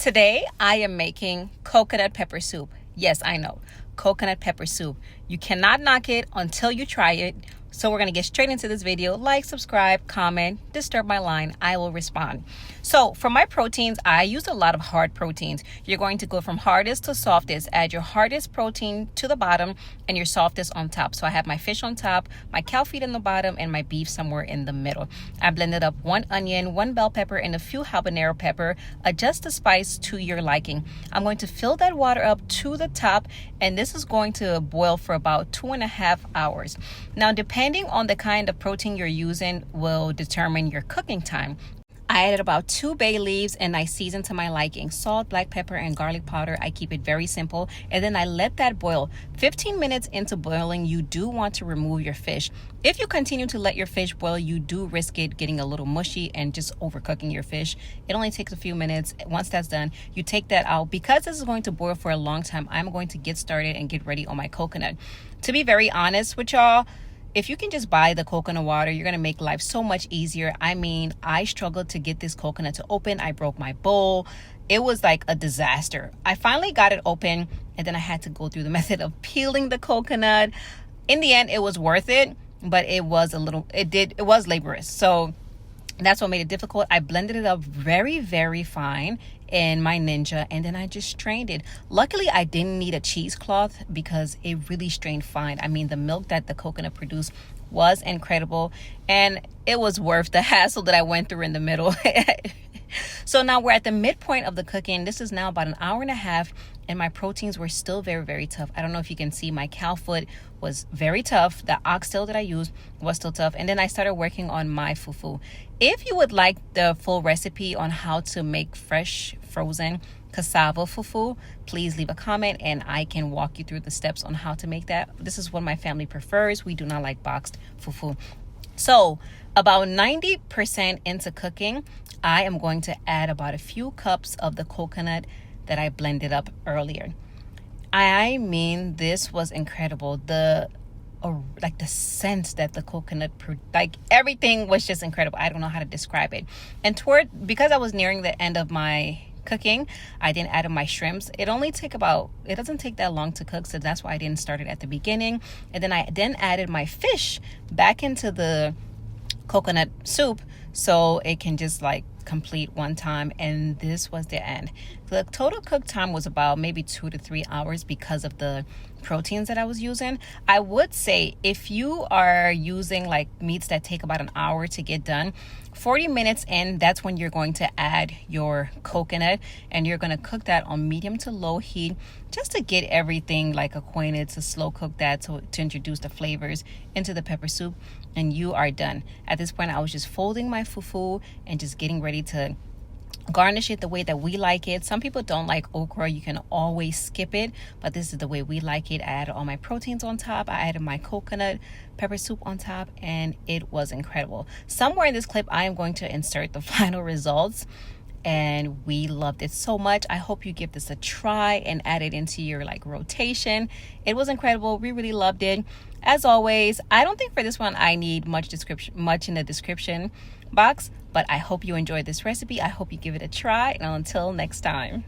Today, I am making coconut pepper soup. Yes, I know, coconut pepper soup. You cannot knock it until you try it. So we're going to get straight into this video. Like, subscribe, comment, disturb my line. I will respond. So for my proteins, I use a lot of hard proteins. You're going to go from hardest to softest. Add your hardest protein to the bottom and your softest on top. So I have my fish on top, my cow feet in the bottom, and my beef somewhere in the middle. I blended up 1 onion, 1 bell pepper, and a few habanero pepper. Adjust the spice to your liking. I'm going to fill that water up to the top, and this is going to boil for about 2.5 hours. Now, depending on the kind of protein you're using will determine your cooking time. I added about 2 bay leaves and I seasoned to my liking. Salt, black pepper, and garlic powder. I keep it very simple. And then I let that boil. 15 minutes into boiling, you do want to remove your fish. If you continue to let your fish boil, you do risk it getting a little mushy and just overcooking your fish. It only takes a few minutes. Once that's done, you take that out. Because this is going to boil for a long time, I'm going to get started and get ready on my coconut. To be very honest with y'all, if you can just buy the coconut water, you're going to make life so much easier. I mean, I struggled to get this coconut to open. I broke my bowl. It was like a disaster. I finally got it open, and then I had to go through the method of peeling the coconut. In the end, it was worth it, but it was laborious. So that's what made it difficult. I blended it up very, very fine in my Ninja, and then I just strained it. Luckily, I didn't need a cheesecloth because it really strained fine. I mean, the milk that the coconut produced was incredible, and it was worth the hassle that I went through in the middle. So now we're at the midpoint of the cooking. This is now about 1.5 hours, and my proteins were still very, very tough. I don't know if you can see, my cow foot was very tough. The oxtail that I used was still tough. And then I started working on my fufu. If you would like the full recipe on how to make fresh frozen cassava fufu, please leave a comment and I can walk you through the steps on how to make that. This is what my family prefers. We do not like boxed fufu. So about 90% into cooking, I am going to add about a few cups of the coconut that I blended up earlier. I mean, this was incredible. The scent that the coconut, everything was just incredible. I don't know how to describe it. And because I was nearing the end of my cooking, I didn't add my shrimps. It doesn't take that long to cook, so that's why I didn't start it at the beginning. And then I added my fish back into the coconut soup so it can just complete one time, and this was the end. The total cook time was about maybe 2 to 3 hours because of the proteins that I was using. I would say if you are using meats that take about 1 hour to get done, 40 minutes in, that's when you're going to add your coconut, and you're going to cook that on medium to low heat just to get everything acquainted, to slow cook that to introduce the flavors into the pepper soup, and you are done. At this point, I was just folding my fufu and just getting ready to garnish it the way that we like it. Some people don't like okra. You can always skip it, but this is the way we like it. I added all my proteins on top. I added my coconut pepper soup on top, and it was incredible. Somewhere in this clip, I am going to insert the final results, and we loved it so much. I hope you give this a try and add it into your rotation. It was incredible. We really loved it. As always, I don't think for this one I need much in the description box, but I hope you enjoyed this recipe. I hope you give it a try, and until next time.